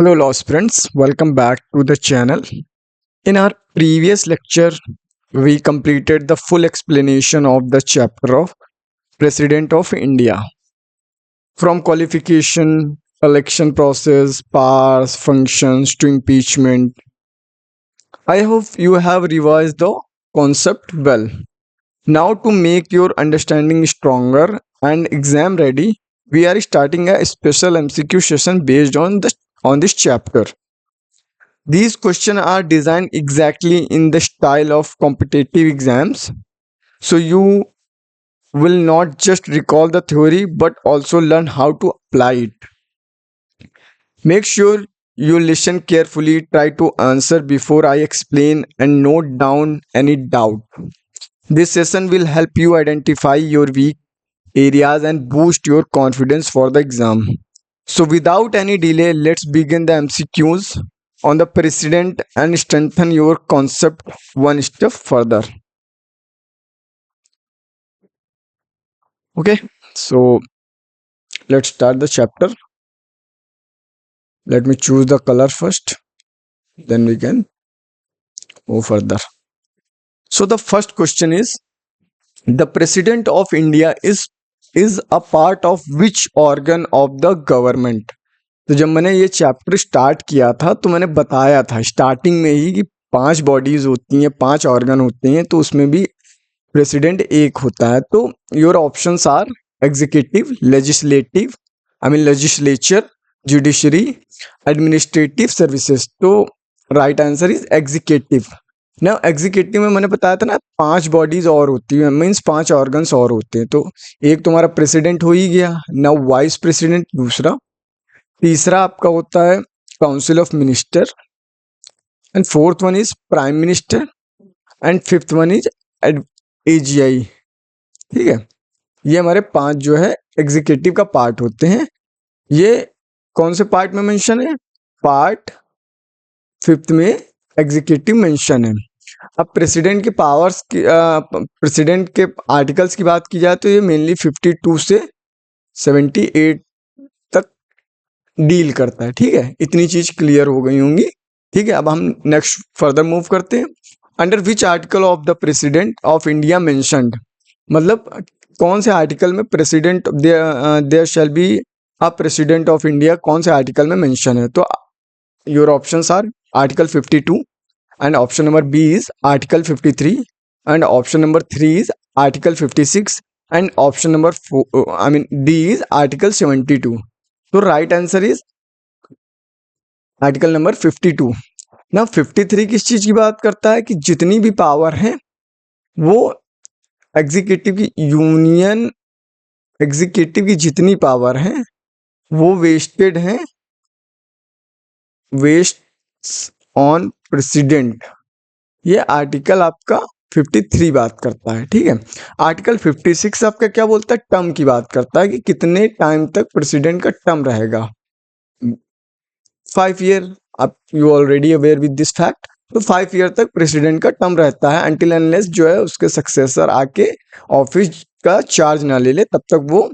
Hello, law friends. Welcome back to the channel. In our previous lecture, we completed the full explanation of the chapter of President of India from qualification, election process, powers, functions to impeachment. I hope you have revised the concept well. Now, to make your understanding stronger and exam ready, we are starting a special MCQ session based on this chapter. These questions are designed exactly in the style of competitive exams. So you will not just recall the theory but also learn how to apply it. Make sure you listen carefully, try to answer before I explain, and note down any doubt. This session will help you identify your weak areas and boost your confidence for the exam. So without any delay, let's begin the MCQs on the president and strengthen your concept one step further. Okay, so let's start the chapter. Let me choose the color first, then we can move further. So the first question is, the president of India is a part of which organ of the government? तो जब मैंने ये chapter start किया था तो मैंने बताया था स्टार्टिंग में ही कि 5 बॉडीज होती हैं, 5 ऑर्गन होते हैं, तो उसमें भी प्रेसिडेंट एक होता है. तो your options are executive, legislature, judiciary, administrative services. तो राइट आंसर इज एग्जीक्यूटिव. ना एग्जीक्यूटिव में मैंने बताया था ना 5 बॉडीज और होती है, मीन्स 5 ऑर्गन्स और होते हैं. तो एक तुम्हारा प्रेसिडेंट हो ही गया, ना वाइस प्रेसिडेंट दूसरा, तीसरा आपका होता है council of minister, and fourth one is prime minister, and fifth one is AGI. ठीक है, ये हमारे 5 जो है एग्जीक्यूटिव का पार्ट होते हैं. ये कौन से पार्ट में मेंशन है? पार्ट 5th में एग्जीक्यूटिव मेंशन है. अब प्रेसिडेंट के पावर्स की प्रेसिडेंट के आर्टिकल्स की बात की जाए तो ये मेनली 52 से 78 तक डील करता है. ठीक है, इतनी चीज क्लियर हो गई होंगी. ठीक है, अब हम नेक्स्ट फर्दर मूव करते हैं. Under which article of the president of India mentioned, मतलब कौन से आर्टिकल में president there shall be a president of India, कौन से आर्टिकल में मेंशन है? तो your options are article 52, and option number B is article 53, and option number 3 is article 56, and option number 4 D is article 72. So right answer is article number 52. Now 53 किस चीज की बात करता है कि जितनी भी पावर है वो एग्जीक्यूटिव की जितनी पावर है वो वेस्टेड है, वेस्ट ऑन प्रेसिडेंट. ये आर्टिकल आपका 53 बात करता है. ठीक है, आर्टिकल 56 आपका क्या बोलता है? टर्म की बात करता है कि कितने टाइम तक प्रेसिडेंट का टर्म रहेगा. 5 ईयर. अब you already aware with this fact. तो 5 ईयर तक प्रेसिडेंट का टर्म रहता है, अनटिल अनलेस जो है उसके सक्सेसर आके ऑफिस का चार्ज ना ले ले, तब तक वो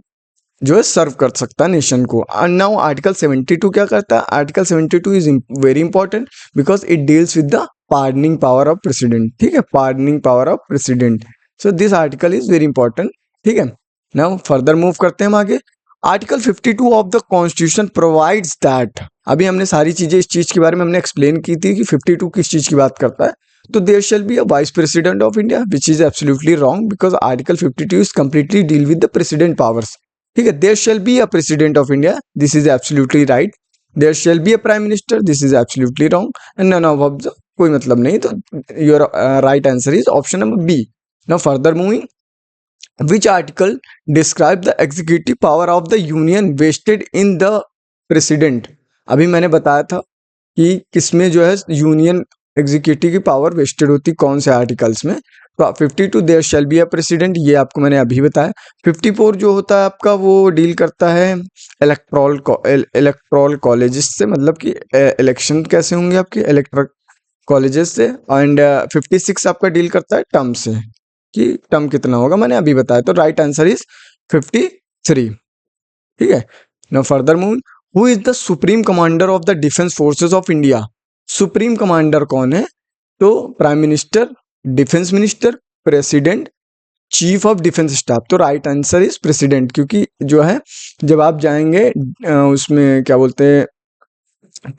जो है सर्व कर सकता है नेशन को. एंड नाउ आर्टिकल 72 क्या करता है? Article 72 is very important because it deals with the pardoning power of president. ठीक है, pardoning power of president. So this article is very important. ठीक है, नाउ फर्दर मूव करते हैं हम आगे. Article 52 of the constitution provides that, अभी हमने सारी चीजें इस चीज के बारे में हमने एक्सप्लेन की थी कि 52 किस चीज की बात करता है. तो there shall be a vice president of India, which is absolutely wrong because article 52 is completely deal with the president powers. ठीक है, there shall be a president of India, this is absolutely right. There shall be a prime minister, this is absolutely wrong, and none of the, कोई मतलब नहीं. तो your right answer is option number B. Now further moving, which article describe the executive power of the union vested in the president? अभी मैंने बताया था कि किसमें जो है यूनियन एग्जीक्यूटिव की पावर वेस्टेड होती, कौन से आर्टिकल्स में. तो 52 there shall be a president, ये आपको मैंने अभी बताया. 54 जो होता है आपका वो डील करता है इलेक्ट्रल कॉलेजेस से, मतलब कि इलेक्शन कैसे होंगे आपके इलेक्ट्रल कॉलेजेस से. एंड 56 आपका डील करता है टर्म से, कि टर्म कितना होगा, मैंने अभी बताया. तो राइट आंसर इज 53. ठीक है, now further move. Who is the supreme commander of the defence forces of India? Supreme commander कौन है? तो prime minister, defence minister, president, chief of defence staff. तो राइट आंसर इज प्रेसिडेंट, क्योंकि जो है जब आप जाएंगे उसमें क्या बोलते हैं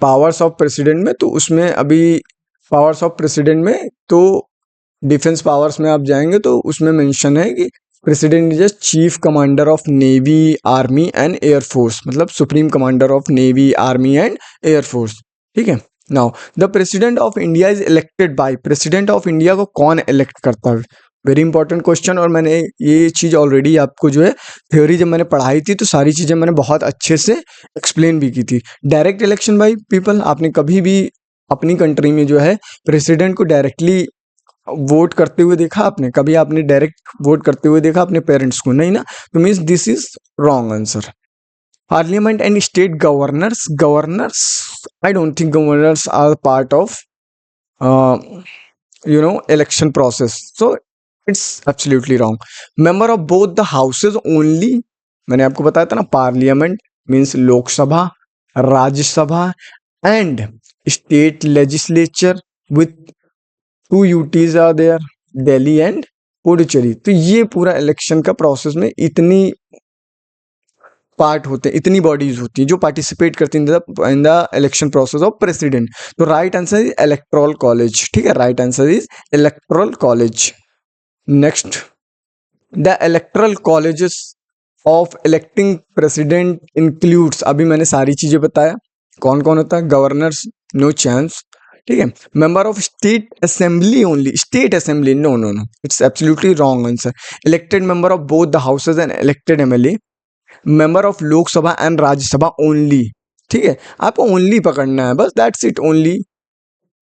पावर्स ऑफ प्रेसिडेंट में, तो उसमें अभी पावर्स ऑफ प्रेसिडेंट में तो डिफेंस पावर्स में आप जाएंगे तो उसमें मेंशन है कि president is chief commander of navy, army and air force, मतलब supreme commander of navy, army and air force. ठीक है। Now the president of India is elected by, president of India को कौन इलेक्ट करता है? Very important question. और मैंने ये चीज ऑलरेडी आपको जो है थ्योरी जब मैंने पढ़ाई थी तो सारी चीजें मैंने बहुत अच्छे से एक्सप्लेन भी की थी। डायरेक्ट इलेक्शन बाय पीपल, आपने कभी भी अपनी कंट्री में जो है प्रेसिडेंट को डायरेक्टली वोट करते हुए देखा आपने? कभी आपने डायरेक्ट वोट करते हुए देखा अपने पेरेंट्स को? नहीं ना। तो means this is wrong answer. Parliament and state governors, governors I don't think governors are part of election process, so it's absolutely wrong. Member of both the houses only, मैंने आपको बताया था ना, parliament means Lok Sabha, Rajya Sabha and state legislature with 2 UTs are there, Delhi and Puducherry. तो ये पूरा election का process में इतनी पार्ट होते हैं, इतनी बॉडीज होती हैं जो पार्टिसिपेट करती हैं in the election process of president. तो right answer is electoral college. ठीक है, right answer is electoral college. Next, the electoral colleges of electing president includes, अभी मैंने सारी चीजें बताया कौन कौन होता है। Governors no chance. ठीक है। Member of state assembly only, state assembly no no no, it's absolutely wrong answer. Elected member of both the houses and elected MLA, member of Lok Sabha and Rajya Sabha only. ठीक है, आपको ओनली पकड़ना है बस, that's it, only.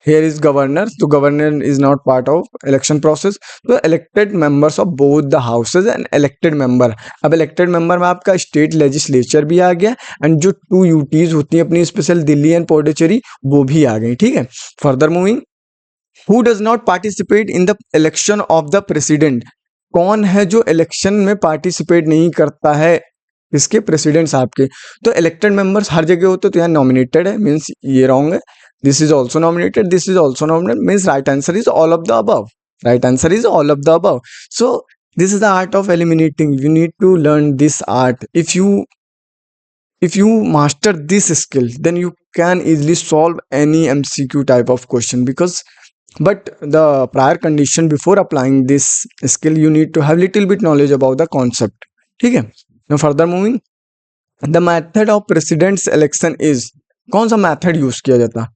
Here is governor, तो governor is not part of election process. तो elected members of both the houses and elected member, अब elected member में आपका स्टेट लेजिस्लेचर भी आ गया एंड जो 2 UTs होती हैं अपनी स्पेशल, दिल्ली एंड पुडुचेरी, वो भी आ गई। ठीक है, further moving, who does not participate in the election of the president, कौन है जो इलेक्शन में पार्टिसिपेट नहीं करता है इसके प्रेसिडेंट साहब के? तो इलेक्टेड मेंबर्स हर जगह होते, तो यहाँ नॉमिनेटेड है, मीन्स ये रॉन्ग है। This is also nominated, this is also nominated, means right answer is all of the above. Right answer is all of the above. So this is the art of eliminating, you need to learn this art. if you master this skill, then you can easily solve any MCQ type of question, because but the prior condition before applying this skill, you need to have little bit knowledge about the concept. ठीक है। now further moving, the method of president's election is, कौन सा method use किया जाता?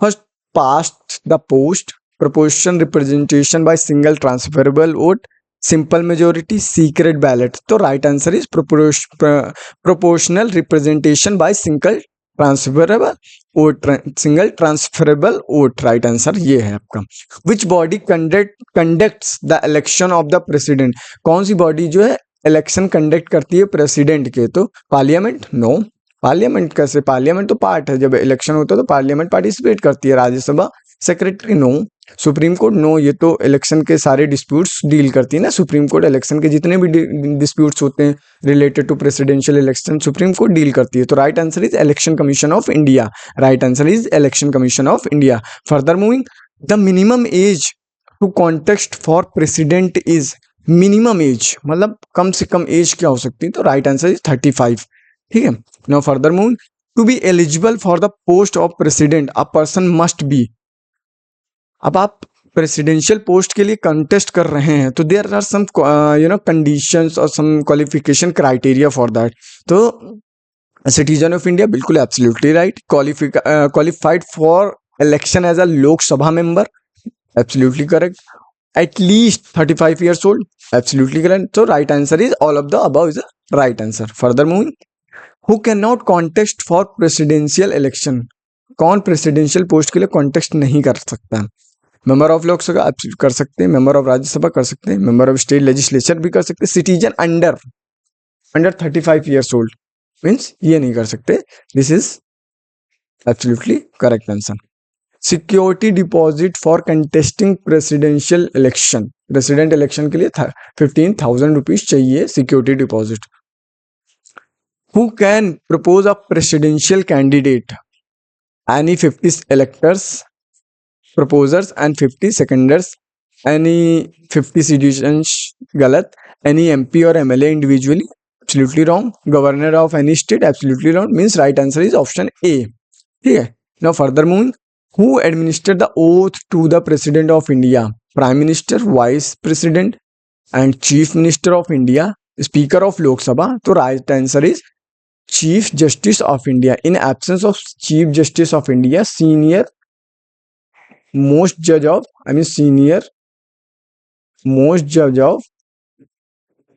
First, past the post, proportional representation by single transferable vote, simple majority, secret ballot. तो right answer is proportional representation by single transferable vote, single transferable vote. Right answer ये है आपका। Which body conducts the election of the president, कौन सी body जो है election conduct करती है प्रेसिडेंट के? तो पार्लियामेंट नो, पार्लियामेंट कैसे, पार्लियामेंट तो पार्ट है, जब इलेक्शन होता है तो पार्लियामेंट पार्टिसिपेट करती है। Rajya Sabha secretary no, supreme court no, ये तो इलेक्शन के सारे डिस्प्यूट्स डील करती है ना सुप्रीम कोर्ट, इलेक्शन के जितने भी डिस्प्यूट्स होते हैं related to presidential election supreme court deal करती है। तो right answer is election commission of India. Right answer is election commission of India. Further moving, the minimum age to contest for president is, minimum age मतलब कम से कम as क्या हो सकती है? तो राइट आंसर इज 35। ठीक है। Now further moving, to be eligible for the post of president a person must be, अब आप प्रेसिडेंशियल पोस्ट के लिए कंटेस्ट कर रहे हैं तो देयर आर सम कंडीशंस और some qualification criteria for that. तो सिटीजन ऑफ इंडिया, बिल्कुल absolutely right. Qualified for election as a Lok Sabha member, absolutely correct. At least 35 years old, absolutely correct. तो right answer is all of the above is the right answer. Further moving, who can not contest for presidential election, कौन presidential post के लिए contest नहीं कर सकता? Member of Lok Sabha कर सकते हैं, मेंबर ऑफ राज्यसभा कर सकते हैं, मेंबर ऑफ स्टेट लेजिस्लेचर भी कर सकते हैं, citizen under 35 years old means ये नहीं कर सकते। This is absolutely correct answer. Security deposit for contesting presidential election, president election के लिए 15,000 रुपीज चाहिए security deposit. Who can propose a presidential candidate, any 50 electors proposers and 50 seconders, any 50 citizens, गलत, any MP or MLA individually, absolutely wrong, governor of any state, absolutely wrong, means right answer is option A. ठीक है. Now further moving, who administered the oath to the president of India? Prime Minister, Vice President and Chief Minister of India, Speaker of Lok Sabha. तो right answer is Chief Justice of India. In absence of Chief Justice of India, senior most judge of, senior most judge of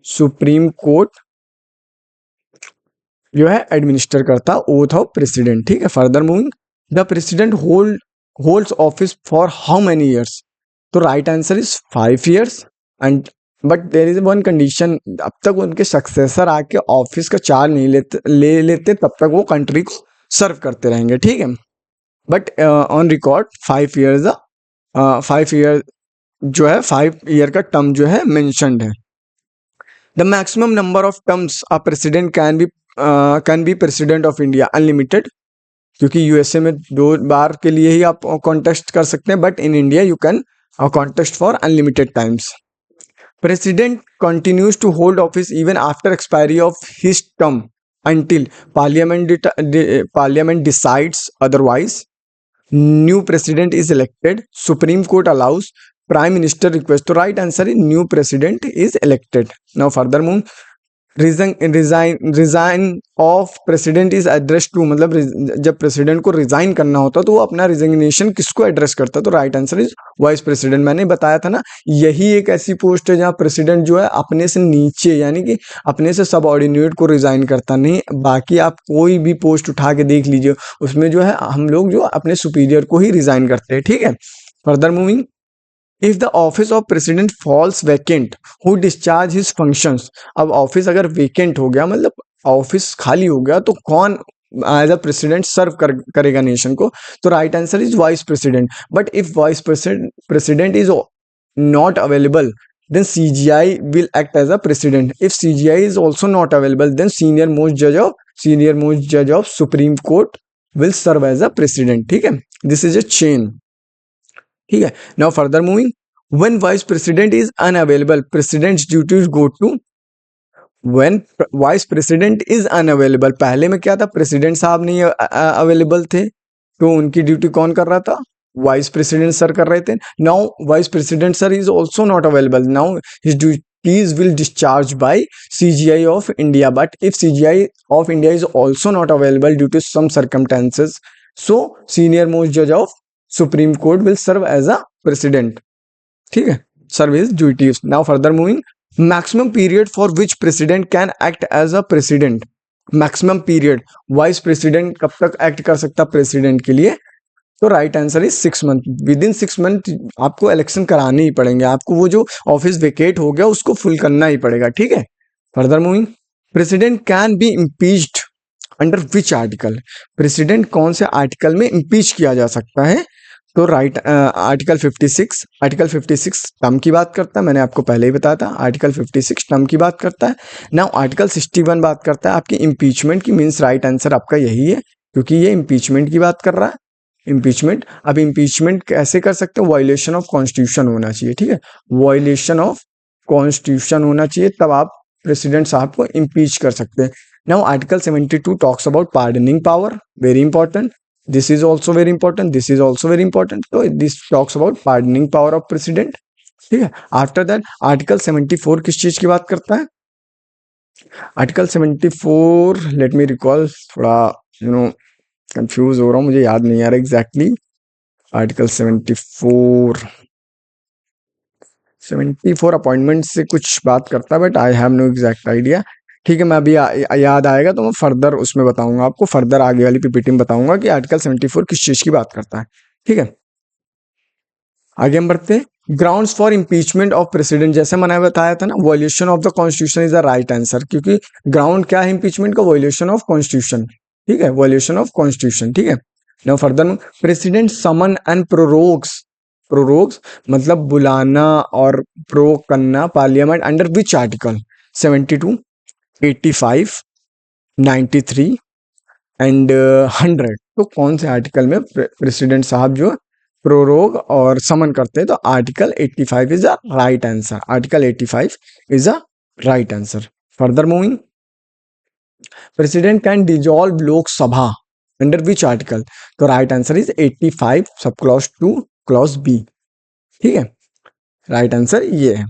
supreme court जो है administer करता oath of president. ठीक है. Further moving, the president holds office for how many years? तो right answer is 5 years and but there is one condition, अब तक उनके successor आके ऑफिस का चार्ज नहीं लेते तब तक वो कंट्री को सर्व करते रहेंगे. ठीक है. But on record 5 years 5 year जो है 5 year का टर्म जो है मेंशन्ड है. The maximum number of terms a president can be president of India unlimited, क्योंकि यूएसए में 2 बार के लिए ही आप कॉन्टेस्ट कर सकते हैं, but in India you can contest for unlimited times. President continues to hold office even after expiry of his term until parliament decides otherwise. New president is elected. Supreme Court allows. Prime Minister request. तो right answer is new president is elected. Now further move. resign of president is addressed to, मतलब जब president को resign करना होता तो वो अपना resignation किसको एड्रेस करता? तो right answer is vice president. मैंने बताया था ना, यही एक ऐसी पोस्ट है जहाँ प्रेसिडेंट जो है अपने से नीचे यानी कि अपने से सबऑर्डिनेट को रिजाइन करता नहीं. बाकी आप कोई भी पोस्ट उठा के देख लीजिए, उसमें जो है हम लोग जो अपने सुपीरियर को ही रिजाइन करते हैं. ठीक है. Further moving, if the office of president falls vacant, who discharge his functions? अब ऑफिस अगर वेकेंट हो गया, मतलब ऑफिस खाली हो गया, तो कौन एज अ प्रेसिडेंट सर्व करेगा नेशन को? तो right answer is vice president. But if vice president is not available, then CGI will act as a president. If CGI is also not available, then senior most judge of Supreme Court will serve as a president. ठीक है. This is a chain. ठीक है. Now further moving, when vice president is unavailable, president's duties go to. When vice president is unavailable, पहले में क्या था, president साहब नहीं अवेलेबल थे तो उनकी ड्यूटी कौन कर रहा था? वाइस प्रेसिडेंट सर कर रहे थे. Now vice president sir is also not available. Now his duties will discharge by CGI of India. But if CGI of India is also not available due to some circumstances, so senior most जज of Supreme Court will serve as a president. ठीक है. Serve his duties. Now further moving, maximum period for which president can act as a president. Maximum period, vice president कब तक act कर सकता president के लिए? तो right answer is 6 month. Within 6 month आपको election कराने ही पड़ेंगे. आपको वो जो office vacate हो गया उसको full करना ही पड़ेगा. ठीक है. Further moving, president can be impeached under which article? President कौन से आर्टिकल में इम्पीच किया जा सकता है? तो राइट आर्टिकल 56. आर्टिकल 56 टर्म की बात करता है, मैंने आपको पहले ही बताया था. आर्टिकल 56 टर्म की बात करता है. नाउ आर्टिकल 61 बात करता है आपकी इम्पीचमेंट की. मीन्स राइट आंसर आपका यही है, क्योंकि ये इम्पीचमेंट की बात कर रहा है. इम्पीचमेंट. अब इम्पीचमेंट कैसे कर सकते हैं? वायलेशन ऑफ कॉन्स्टिट्यूशन होना चाहिए. ठीक है. वायलेशन ऑफ कॉन्स्टिट्यूशन होना चाहिए, तब आप प्रेसिडेंट साहब को इम्पीच कर सकते हैं. Now Article 72 talks about pardoning power. Very important. This is also very important. This is also very important. So this talks about pardoning power of president. ठीक है. After that Article 74 किस चीज की बात करता है? Article 74, let me recall. थोड़ा confuse हो रहा हूँ, मुझे याद नहीं आ रहा एग्जैक्टली. Article 74 अपॉइंटमेंट से कुछ बात करता है, but I have no exact idea. ठीक है. मैं अभी याद आएगा तो मैं फर्दर उसमें बताऊंगा आपको, फर्दर आगे वाली पीपीटी में बताऊंगा कि आर्टिकल 74 किस चीज की बात करता है. ठीक है. आगे हम बढ़ते हैं. Grounds for impeachment of president, जैसे मैंने बताया था ना, violation of the constitution is the right answer, क्योंकि ग्राउंड क्या है इम्पीचमेंट का? Violation of constitution. ठीक है. Violation of constitution. ठीक है. Now further, president summon and prorogues मतलब बुलाना और प्रोक करना parliament under which article? 72, 85, 93 and 100। तो कौन से आर्टिकल में प्रेसिडेंट साहब जो प्रोरोग और समन करते हैं? तो article 85 is a right answer. Article 85 is a right answer. Further moving, president can dissolve Lok Sabha under which article? तो right answer is 85 sub clause 2 clause B. ठीक है, राइट आंसर ये है।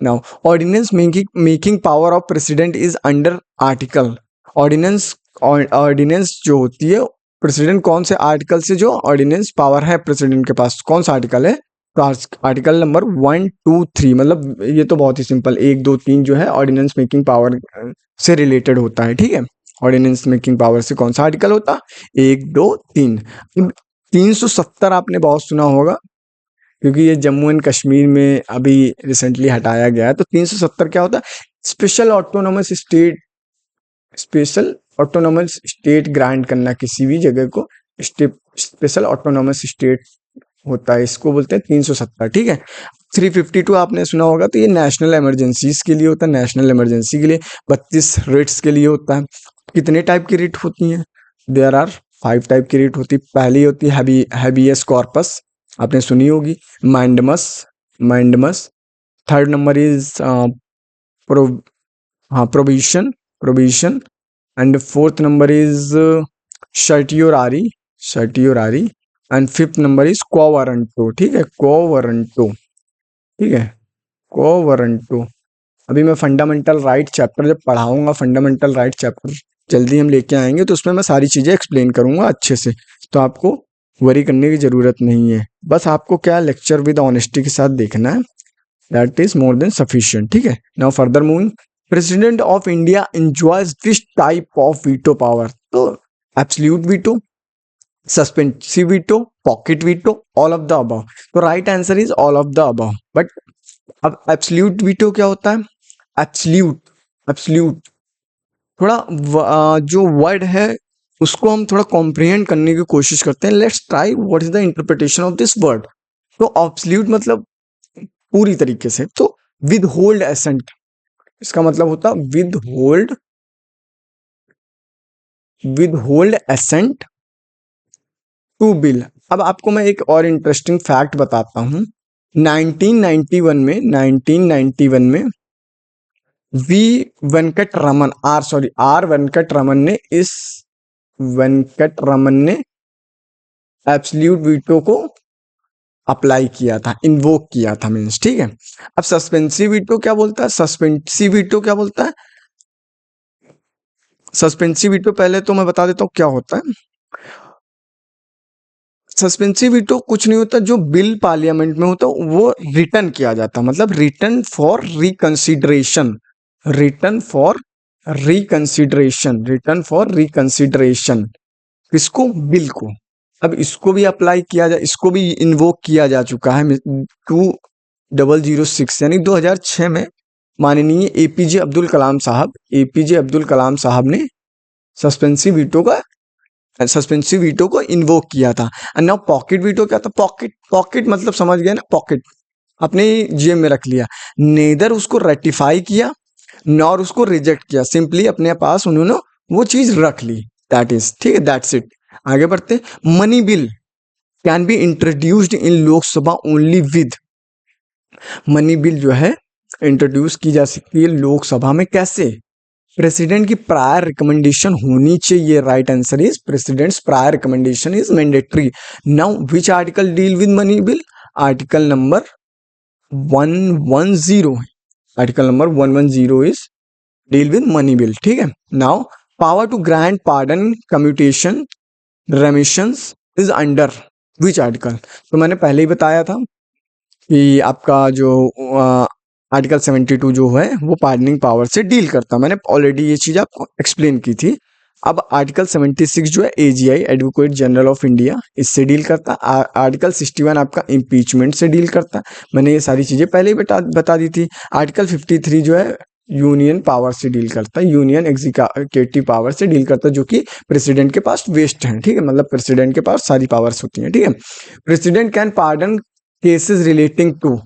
Now ordinance making power of president is under article. Ordinance ordinance जो होती है, president कौन से आर्टिकल से जो ऑर्डिनेंस पावर है प्रेसिडेंट के पास, कौन सा आर्टिकल है? तो आर्टिकल नंबर 1 2 3, मतलब ये तो बहुत ही सिंपल, 1 2 3 जो है ऑर्डिनेंस मेकिंग पावर से रिलेटेड होता है। ठीक है, ऑर्डिनेंस मेकिंग पावर से कौन सा आर्टिकल होता है? 1 2 3। 370 आपने बहुत सुना होगा, क्योंकि ये जम्मू एंड कश्मीर में अभी रिसेंटली हटाया गया है। तो 370 क्या होता है? Special autonomous state, special autonomous state grant करना किसी भी जगह को, स्पेशल ऑटोनोमस स्टेट होता है, इसको बोलते हैं 370। ठीक है, 352 आपने सुना होगा, तो ये नेशनल इमरजेंसीज के लिए होता है। नेशनल इमरजेंसी के लिए 32 रिट्स के लिए होता है। कितने टाइप की रिट होती हैं? देयर आर 5 टाइप की रिट होती है। पहली होती है हैबियस कॉर्पस, आपने सुनी होगी। Mandamus, mandamus. Third number is pro हाँ prohibition, prohibition. And fourth number is certiorari, certiorari. And fifth number is quo warranto. ठीक है, कोवारंटो। ठीक है, कोवारंटो। अभी मैं फंडामेंटल राइट चैप्टर जब पढ़ाऊंगा, फंडामेंटल राइट चैप्टर जल्दी हम लेके आएंगे, तो उसमें मैं सारी चीज़ें एक्सप्लेन करूंगा अच्छे से, तो आपको वरी करने की ज़रूरत नहीं है। बस आपको क्या लेक्चर विद ऑनेस्टी के साथ देखना है, that is more than sufficient. ठीक है, now further moving, president of India enjoys this type of veto power? तो absolute veto, suspensive veto, pocket veto, all of the above. तो right answer is all of the above. But अब absolute veto क्या होता है? Absolute, absolute थोड़ा जो word है उसको हम थोड़ा कॉम्प्रिहेंड करने की कोशिश करते हैं। Let's try what is the interpretation of this word. तो एब्सोल्यूट मतलब पूरी तरीके से, तो विद होल्ड एसेंट, इसका मतलब होता withhold, withhold assent to bill. अब आपको मैं एक और इंटरेस्टिंग फैक्ट बताता हूं। 1991 में, 1991 में वी वेंकट रमन, आर वेंकट रमन ने, इस वेंकट रमन ने एब्सोल्यूट वीटो को अप्लाई किया था, इन्वोक किया था मीन्स। ठीक है, अब सस्पेंसिव वीटो क्या बोलता है? सस्पेंसिव वीटो क्या बोलता है? सस्पेंसिव वीटो पहले तो मैं बता देता हूँ क्या होता है। सस्पेंसिव वीटो कुछ नहीं होता, जो बिल पार्लियामेंट में होता वो रिटर्न किया जाता, मतलब return for reconsideration, return for reconsideration, return for reconsideration. किसको? बिल को। अब इसको भी अप्लाई किया जा, इसको भी इन्वोक किया जा चुका है 2006 यानी 2006 में माननीय एपीजे अब्दुल कलाम साहब, एपीजे अब्दुल कलाम साहब ने सस्पेंसिव वीटो का, सस्पेंसिव वीटो को इन्वोक किया था। एंड नाउ पॉकेट वीटो क्या था? पॉकेट, पॉकेट मतलब समझ गए ना, पॉकेट अपने जेब में रख लिया, नेदर उसको रेटिफाई किया नॉर उसको रिजेक्ट किया, सिंपली अपने पास उन्होंने वो चीज रख ली, दैट इज। ठीक है, दैट्स इट। आगे बढ़ते, money bill can be introduced in Lok Sabha only with, money bill जो है इंट्रोड्यूस की जा सकती है लोकसभा में कैसे? प्रेसिडेंट की प्रायर रिकमेंडेशन होनी चाहिए। Right answer is president's prior recommendation is mandatory. Now which article deal with money bill? Article number 110, article number 110 is deal with money bill. ठीक है, now power to grant pardon commutation remissions is under which article? तो मैंने पहले ही बताया था कि आपका जो आर्टिकल 72 जो है वो पार्डनिंग पावर से डील करता, मैंने ऑलरेडी ये चीज़ आपको एक्सप्लेन की थी। अब आर्टिकल 76 जो है AGI, advocate general of India, इससे डील करता। आर्टिकल 61 आपका इम्पीचमेंट से डील करता, मैंने ये सारी चीज़ें पहले ही बता दी थी। आर्टिकल 53 जो है यूनियन पावर से डील करता है, यूनियन एग्जीक्यूटिव पावर से डील करता है, जो कि प्रेसिडेंट के पास वेस्ट है। ठीक है, मतलब प्रेसिडेंट के पास सारी पावर्स होती हैं। ठीक है, president can pardon cases relating to,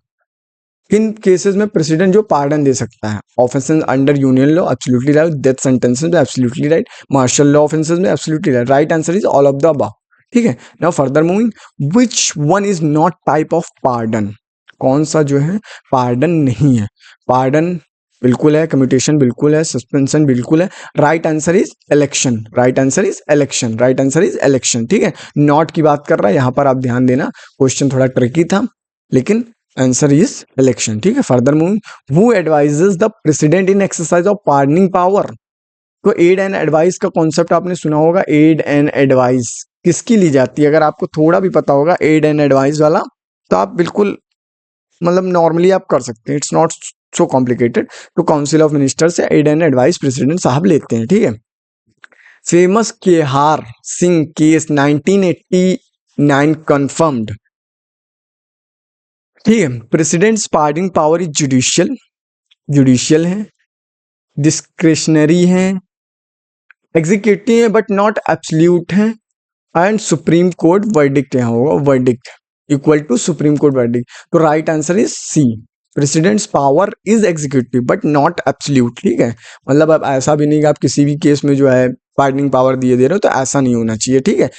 किन केसेस में प्रेसिडेंट जो पार्डन दे सकता है? Offences under union law, absolutely right. Death sentences में, absolutely right. Martial law offences में, absolutely right. Right answer is all of the above. ठीक है, now further moving, which one is not type of pardon? कौन सा जो है pardon नहीं है? पार्डन बिल्कुल है, कम्यूटेशन बिल्कुल है, सस्पेंशन बिल्कुल है। Right answer is election. Right answer is election. Right answer is election. ठीक है, नॉट की बात कर रहा है यहां पर, आप ध्यान देना, क्वेश्चन थोड़ा ट्रिकी था, लेकिन आंसर इज इलेक्शन। ठीक है, further moving, who advises the president in exercise of pardoning power? तो एड एंड एडवाइस का कॉन्सेप्ट आपने सुना होगा। एड एंड एडवाइस किसकी ली जाती है? अगर आपको थोड़ा भी पता होगा एड एंड एडवाइस वाला, तो आप बिल्कुल मतलब नॉर्मली आप कर सकते हैं, इट्स नॉट सो कॉम्प्लिकेटेड। तो काउंसिल ऑफ मिनिस्टर से एड एंड एडवाइस प्रेसिडेंट साहब लेते हैं। ठीक है, famous Kehar Singh case 1989 confirmed. ठीक है, president's pardoning power is judicial, judicial है, डिस्क्रिशनरी है, एग्जीक्यूटिव है बट नॉट एब्सोल्यूट है, एंड सुप्रीम कोर्ट वर्डिक्ट यहाँ होगा, verdict equal to supreme court verdict. तो right answer is C, president's power is executive but not absolute. ठीक है, मतलब अब ऐसा भी नहीं कि आप किसी भी केस में जो है पार्डनिंग पावर दिए दे रहे हो, तो ऐसा नहीं होना चाहिए। ठीक है,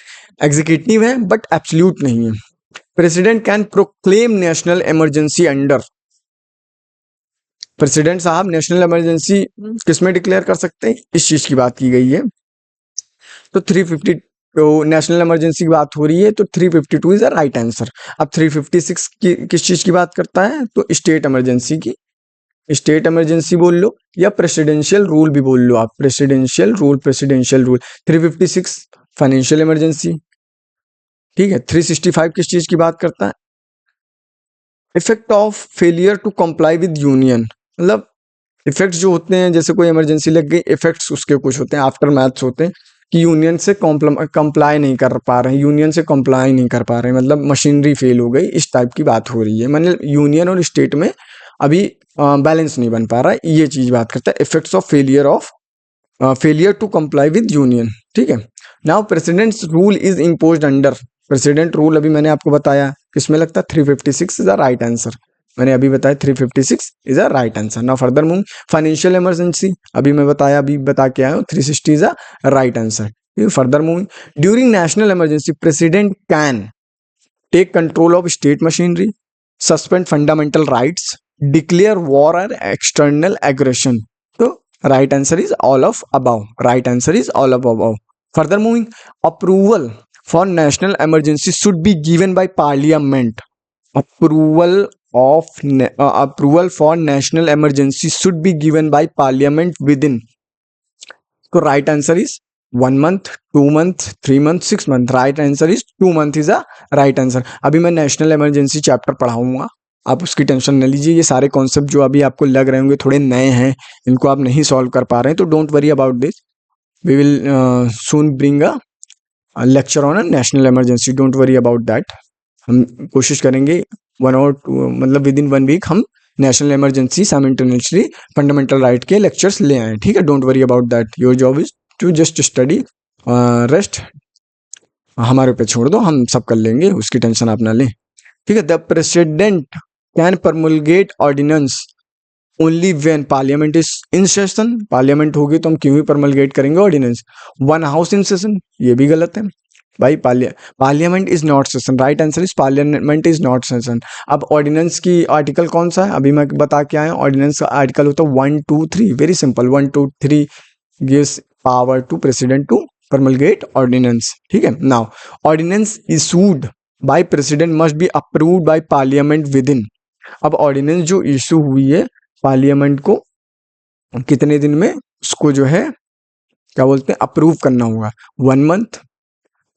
एग्जीक्यूटिव है बट एब्सोल्यूट नहीं है। President can proclaim national emergency under, president साहब नेशनल इमरजेंसी किसमें डिक्लेयर कर सकते हैं, इस चीज की बात की गई है। तो 350, तो नेशनल इमरजेंसी की बात हो रही है, तो 352 इज अ राइट आंसर। अब 356 की किस चीज की बात करता है? तो स्टेट इमरजेंसी की। स्टेट इमरजेंसी बोल लो या प्रेसिडेंशियल रूल भी बोल लो आप, presidential rule, presidential rule. 356 financial emergency. ठीक है, 365 किस चीज की बात करता है? Effect of failure to comply with union, मतलब इफेक्ट्स जो होते हैं, जैसे कोई इमरजेंसी लग गई, इफेक्ट्स उसके कुछ होते हैं, आफ्टर मैथ्स होते हैं कि यूनियन से कंप्लाई नहीं कर पा रहे हैं, यूनियन से कंप्लाई नहीं कर पा रहे हैं, मतलब मशीनरी फेल हो गई, इस टाइप की बात हो रही है। मतलब यूनियन और स्टेट में अभी बैलेंस नहीं बन पा रहा है, ये चीज बात करता है effects of failure to comply with union. ठीक है, now president's rule is imposed under, president rule अभी मैंने आपको बताया किसमें लगता है, 356 इज द राइट आंसर। मैंने अभी बताया 356 is a right answer. Now further move, financial emergency अभी मैं बताया, अभी बता के आया हूँ, 360 is a right answer. Further move, during national emergency president can take control of state machinery, suspend fundamental rights, declare war और एक्सटर्नल एग्रेशन। तो right answer is all of above. Right answer is all of above. Further moving, approval for national emergency should be given by parliament. Approval for national emergency should be given by parliament within. तो right answer is 1 month, 2 month, 3 month, 6 month. Right answer is 2 month is a right answer. अभी मैं national emergency chapter पढ़ाऊंगा, आप उसकी tension न लीजिए। ये सारे कॉन्सेप्ट जो अभी आपको लग रहे होंगे थोड़े नए हैं, इनको आप नहीं सॉल्व कर पा रहे हैं, तो don't worry about this. We will soon bring a lecture on a national emergency, don't worry about that. हम कोशिश करेंगे 1 और 2 मतलब विद इन 1 वीक हम national emergency simultaneously fundamental right के लेक्चर्स ले आए। ठीक है, don't worry about that, your job is to just study, rest हमारे ऊपर छोड़ दो, हम सब कर लेंगे, उसकी टेंशन आप ना लें। ठीक है, the president can promulgate ordinance only when parliament is in session. Parliament होगी तो हम क्यों ही परमुलगेट करेंगे ordinance? One house in session, ये भी गलत है भाई। Parliament is not session. Right answer is parliament is not session. अब ऑर्डिनेंस की आर्टिकल कौन सा है? अभी मैं बता के आया, ऑर्डिनेंस का आर्टिकल होता है 1, 2, 3, very simple. 1, 2, 3 gives power to president to promulgate ordinance। ठीक है, now ordinance issued by president must be approved by parliament within. अब ऑर्डिनेंस जो इशू हुई है, पार्लियामेंट को कितने दिन में उसको जो है क्या बोलते हैं, अप्रूव करना होगा? 1 month,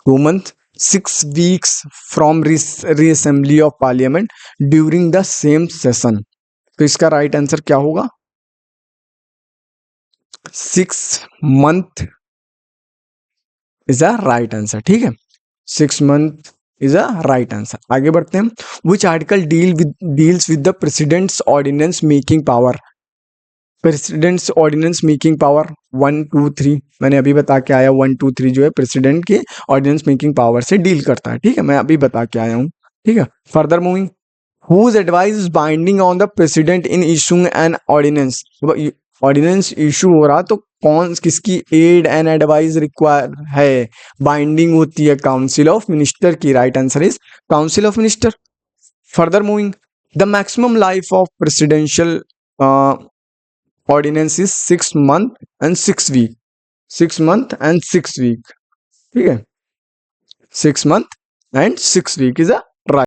2 month, 6 weeks from reassembly of parliament during the same session. तो इसका राइट आंसर क्या होगा? 6 month is a right answer. ठीक है, 6 month is a right answer. आगे बढ़ते हैं। Which article deals with the president's ordinance making power. President's ordinance making power 1, 2, 3 मैंने अभी बता के आया। 1, 2, 3 जो है प्रेसिडेंट के ऑर्डिनेंस मेकिंग पावर से डील करता है। ठीक है, मैं अभी बता के आया हूँ। ठीक है, further moving, whose advice is binding on the president in issuing an ordinance. Ordinance issue हो रहा तो कौन किसकी एड एंड एडवाइस रिक्वायर है, बाइंडिंग होती है काउंसिल ऑफ मिनिस्टर की. Right answer is council of minister. Further moving, the maximum life of presidential ordinance is 6 month and 6 week. 6 month and 6 week. ठीक है, 6 month and 6 week is a